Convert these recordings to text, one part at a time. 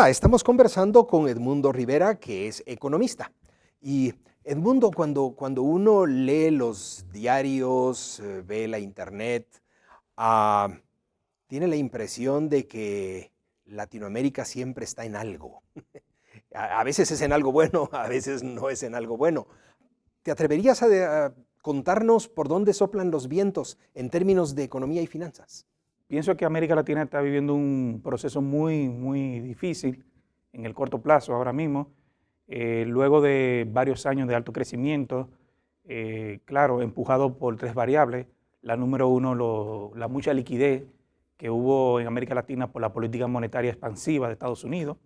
Hola, estamos conversando con Edmundo Rivera, que es economista. Y Edmundo, cuando uno lee los diarios, ve la internet, ah, tiene la impresión de que Latinoamérica siempre está en algo. A veces es en algo bueno, a veces no es en algo bueno. ¿Te atreverías a contarnos por dónde soplan los vientos en términos de economía y finanzas? Pienso que América Latina está viviendo un proceso muy difícil en el corto plazo ahora mismo, luego de varios años de alto crecimiento, claro, empujado por tres variables. La número uno, la mucha liquidez que hubo en América Latina por la política monetaria expansiva de Estados Unidos.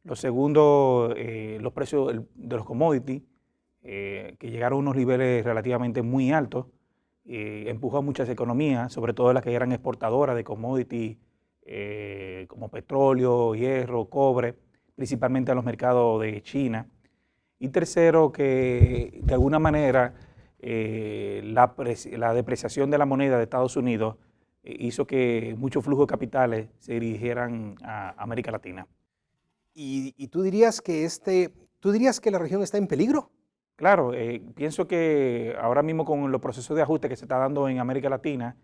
Lo segundo, los precios de los commodities, que llegaron a unos niveles relativamente muy altos, empujó a muchas economías, sobre todo las que eran exportadoras de commodities como petróleo, hierro, cobre, principalmente a los mercados de China. Y tercero, que de alguna manera la depreciación de la moneda de Estados Unidos hizo que muchos flujos de capitales se dirigieran a América Latina. ¿Y tú dirías que la región está en peligro? Claro, pienso que ahora mismo con los procesos de ajuste que se está dando en América Latina,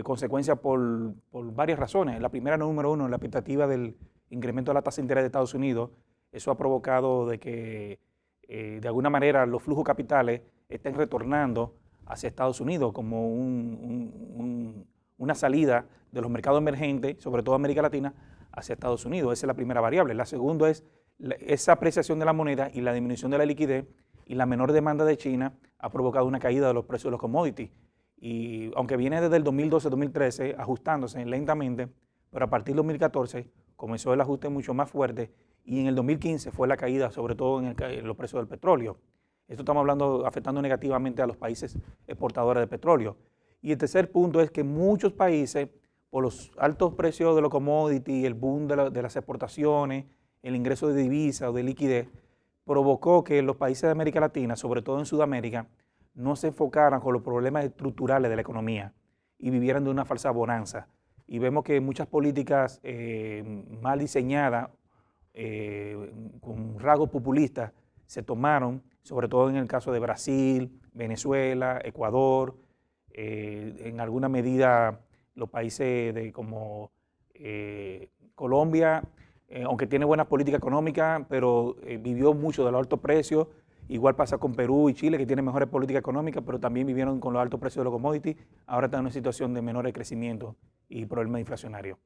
consecuencia por varias razones. La primera, número uno, la expectativa del incremento de la tasa de interés de Estados Unidos. Eso ha provocado de que de alguna manera los flujos capitales estén retornando hacia Estados Unidos como una salida de los mercados emergentes, sobre todo América Latina, hacia Estados Unidos. Esa es la primera variable. La segunda es esa apreciación de la moneda y la disminución de la liquidez y la menor demanda de China ha provocado una caída de los precios de los commodities. Y aunque viene desde el 2012-2013 ajustándose lentamente, pero a partir del 2014 comenzó el ajuste mucho más fuerte y en el 2015 fue la caída, sobre todo en los precios del petróleo. Esto estamos hablando afectando negativamente a los países exportadores de petróleo. Y el tercer punto es que muchos países, por los altos precios de los commodities, el boom de las exportaciones, el ingreso de divisas o de liquidez, provocó que los países de América Latina, sobre todo en Sudamérica, no se enfocaran con los problemas estructurales de la economía y vivieran de una falsa bonanza. Y vemos que muchas políticas mal diseñadas, con rasgos populistas, se tomaron, sobre todo en el caso de Brasil, Venezuela, Ecuador, en alguna medida los países como Colombia, aunque tiene buena política económica, pero vivió mucho de los altos precios. Igual pasa con Perú y Chile, que tienen mejores políticas económicas, pero también vivieron con los altos precios de los commodities. Ahora están en una situación de menor crecimiento y problemas inflacionarios.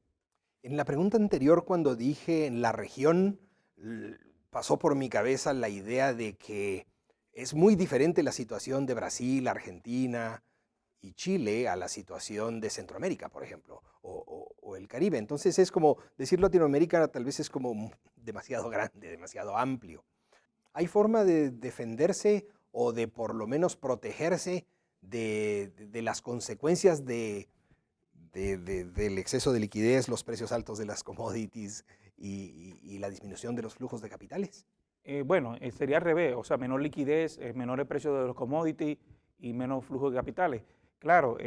En la pregunta anterior, cuando dije en la región, pasó por mi cabeza la idea de que es muy diferente la situación de Brasil, Argentina y Chile a la situación de Centroamérica, por ejemplo, o el Caribe. Entonces es como decir Latinoamérica tal vez es como demasiado grande, demasiado amplio. ¿Hay forma de defenderse o de por lo menos protegerse de las consecuencias del exceso de liquidez, los precios altos de las commodities y la disminución de los flujos de capitales? Bueno, sería al revés, o sea, menor liquidez, menor el precio de los commodities y menos flujo de capitales. Claro,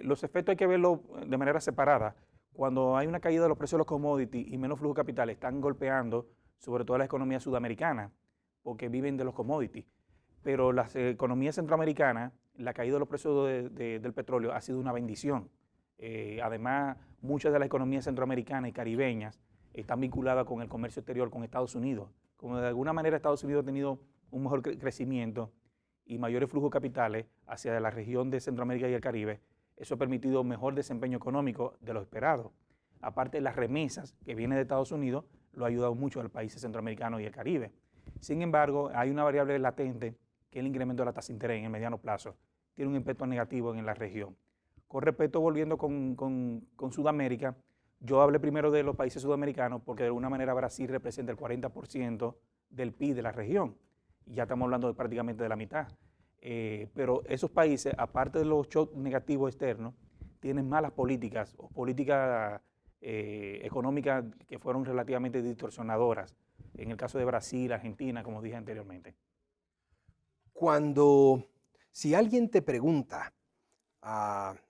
los efectos hay que verlos de manera separada. Cuando hay una caída de los precios de los commodities y menos flujo de capitales, están golpeando sobre todo las economías sudamericanas, porque viven de los commodities. Pero las economías centroamericanas, la caída de los precios del petróleo ha sido una bendición. Además, muchas de las economías centroamericanas y caribeñas están vinculadas con el comercio exterior con Estados Unidos. Como de alguna manera Estados Unidos ha tenido un mejor crecimiento y mayores flujos capitales hacia la región de Centroamérica y el Caribe, eso ha permitido mejor desempeño económico de lo esperado. Aparte, las remesas que vienen de Estados Unidos lo ha ayudado mucho al país centroamericano y el Caribe. Sin embargo, hay una variable latente que es el incremento de la tasa de interés en el mediano plazo. Tiene un impacto negativo en la región. Con respecto, volviendo con Sudamérica, yo hablé primero de los países sudamericanos porque de alguna manera Brasil representa el 40% del PIB de la región. Y ya estamos hablando prácticamente de la mitad. Pero esos países, aparte de los shocks negativos externos, tienen malas políticas o políticas económicas que fueron relativamente distorsionadoras. En el caso de Brasil, Argentina, como dije anteriormente. Si alguien te pregunta,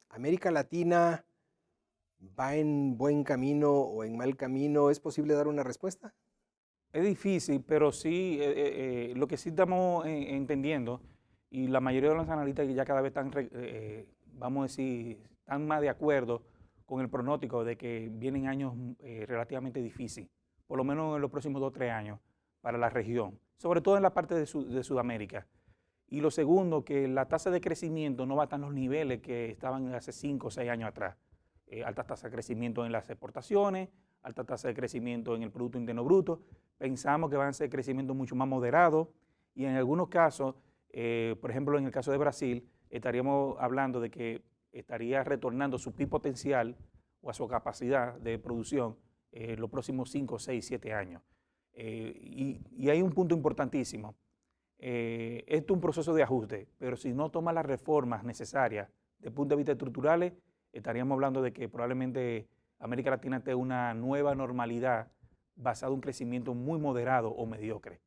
¿América Latina va en buen camino o en mal camino? ¿Es posible dar una respuesta? Es difícil, pero sí, lo que sí estamos entendiendo, y la mayoría de los analistas que ya cada vez están, vamos a decir, están más de acuerdo con el pronóstico de que vienen años relativamente difíciles, por lo menos en los próximos 2 o 3 años, para la región, sobre todo en la parte de Sudamérica. Y lo segundo, que la tasa de crecimiento no va a estar en los niveles que estaban hace 5 o 6 años atrás. Alta tasa de crecimiento en las exportaciones, alta tasa de crecimiento en el Producto Interno Bruto. Pensamos que van a ser crecimientos mucho más moderados y en algunos casos, por ejemplo, en el caso de Brasil, estaríamos hablando de que estaría retornando su PIB potencial o a su capacidad de producción en los próximos 5, 6, 7 años. Y hay un punto importantísimo. Esto es un proceso de ajuste, pero si no toma las reformas necesarias desde el punto de vista estructurales, estaríamos hablando de que probablemente América Latina tenga una nueva normalidad basada en un crecimiento muy moderado o mediocre.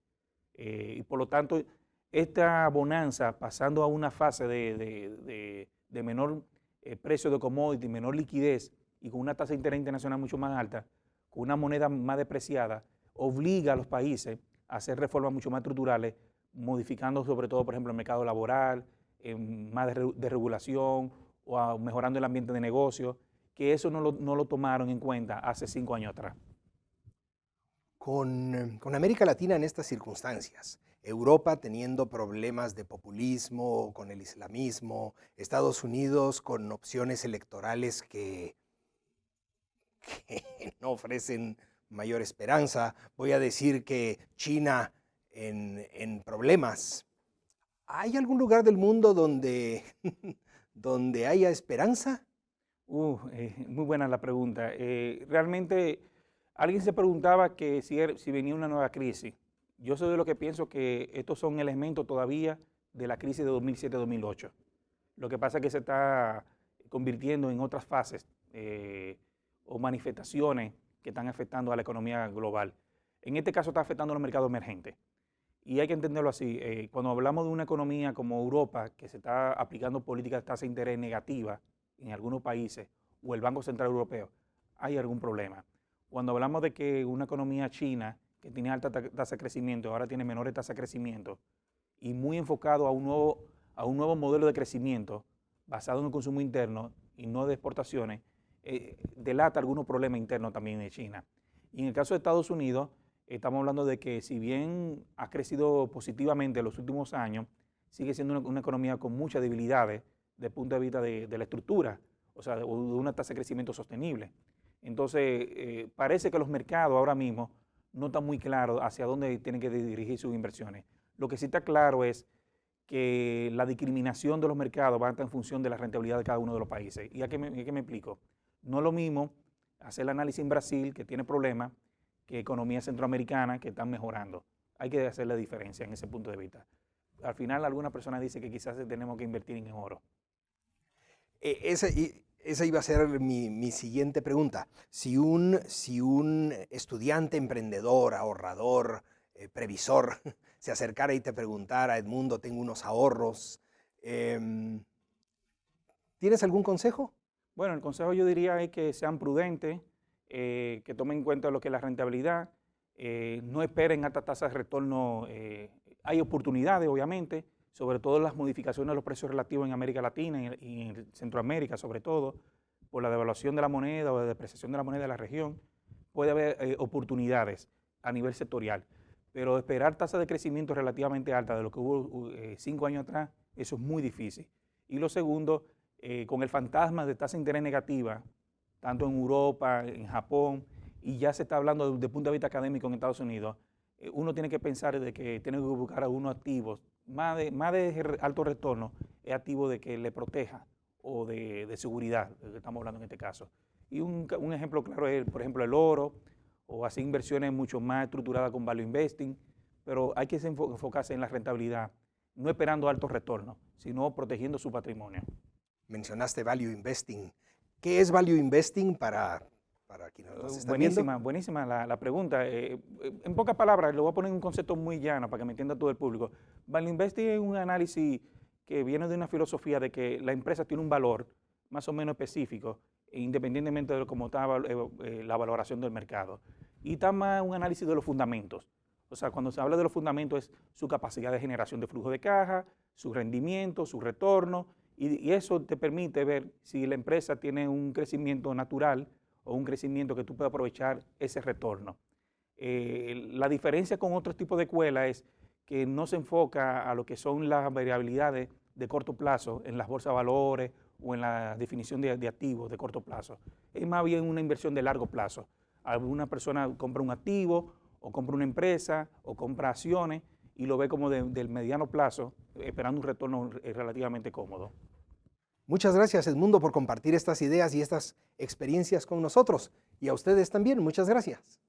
Y por lo tanto, esta bonanza pasando a una fase de menor precio de commodity, menor liquidez y con una tasa de interés internacional mucho más alta, con una moneda más depreciada, obliga a los países a hacer reformas mucho más estructurales, modificando sobre todo, por ejemplo, el mercado laboral, más de regulación o mejorando el ambiente de negocio, que eso no lo tomaron en cuenta hace 5 años atrás. Con América Latina en estas circunstancias, Europa teniendo problemas de populismo, con el islamismo, Estados Unidos con opciones electorales que no ofrecen mayor esperanza, voy a decir que China en problemas. ¿Hay algún lugar del mundo donde, donde haya esperanza? Muy buena la pregunta. Realmente alguien se preguntaba que si venía una nueva crisis. Yo soy de lo que pienso que estos son elementos todavía de la crisis de 2007-2008. Lo que pasa es que se está convirtiendo en otras fases o manifestaciones que están afectando a la economía global. En este caso está afectando a los mercados emergentes. Y hay que entenderlo así. Cuando hablamos de una economía como Europa, que se está aplicando políticas de tasa de interés negativa en algunos países, o el Banco Central Europeo, hay algún problema. Cuando hablamos de que una economía china, que tiene alta tasa de crecimiento, ahora tiene menores tasas de crecimiento, y muy enfocado a un nuevo modelo de crecimiento basado en el consumo interno y no de exportaciones, delata algunos problemas internos también de China. Y en el caso de Estados Unidos, estamos hablando de que si bien ha crecido positivamente en los últimos años, sigue siendo una economía con muchas debilidades desde el punto de vista de la estructura, o sea, de una tasa de crecimiento sostenible. Entonces, parece que los mercados ahora mismo no están muy claros hacia dónde tienen que dirigir sus inversiones. Lo que sí está claro es que la discriminación de los mercados va a estar en función de la rentabilidad de cada uno de los países. ¿Y a qué me explico? No es lo mismo hacer el análisis en Brasil, que tiene problemas, que economías centroamericanas que están mejorando. Hay que hacer la diferencia en ese punto de vista. Al final, algunas personas dicen que quizás tenemos que invertir en oro. Esa iba a ser mi siguiente pregunta. Si un estudiante, emprendedor, ahorrador, previsor, se acercara y te preguntara, Edmundo, tengo unos ahorros, ¿tienes algún consejo? Bueno, el consejo yo diría es que sean prudentes, que tomen en cuenta lo que es la rentabilidad, no esperen altas tasas de retorno. Hay oportunidades, obviamente, sobre todo las modificaciones de los precios relativos en América Latina y en Centroamérica, sobre todo, por la devaluación de la moneda o la depreciación de la moneda de la región, puede haber oportunidades a nivel sectorial. Pero esperar tasas de crecimiento relativamente altas de lo que hubo 5 años atrás, eso es muy difícil. Y lo segundo, con el fantasma de tasa de interés negativa, tanto en Europa, en Japón, y ya se está hablando desde el punto de vista académico en Estados Unidos, uno tiene que pensar de que tiene que buscar algunos activos, más de alto retorno, es activo de que le proteja o de seguridad, de que estamos hablando en este caso. Y un ejemplo claro es, por ejemplo, el oro, o hacer inversiones mucho más estructuradas con value investing, pero hay que enfocarse en la rentabilidad, no esperando altos retornos, sino protegiendo su patrimonio. Mencionaste value investing. ¿Qué es value investing para quienes nos están viendo? Buenísima la pregunta. En pocas palabras, le voy a poner un concepto muy llano para que me entienda todo el público. Value investing es un análisis que viene de una filosofía de que la empresa tiene un valor más o menos específico, independientemente de cómo está la valoración del mercado. Y está más un análisis de los fundamentos. O sea, cuando se habla de los fundamentos es su capacidad de generación de flujo de caja, su rendimiento, su retorno, y eso te permite ver si la empresa tiene un crecimiento natural o un crecimiento que tú puedas aprovechar ese retorno. La diferencia con otros tipos de escuela es que no se enfoca a lo que son las variabilidades de corto plazo en las bolsas de valores o en la definición de activos de corto plazo. Es más bien una inversión de largo plazo. Alguna persona compra un activo o compra una empresa o compra acciones y lo ve como del mediano plazo, esperando un retorno relativamente cómodo. Muchas gracias, Edmundo, por compartir estas ideas y estas experiencias con nosotros. Y a ustedes también, muchas gracias.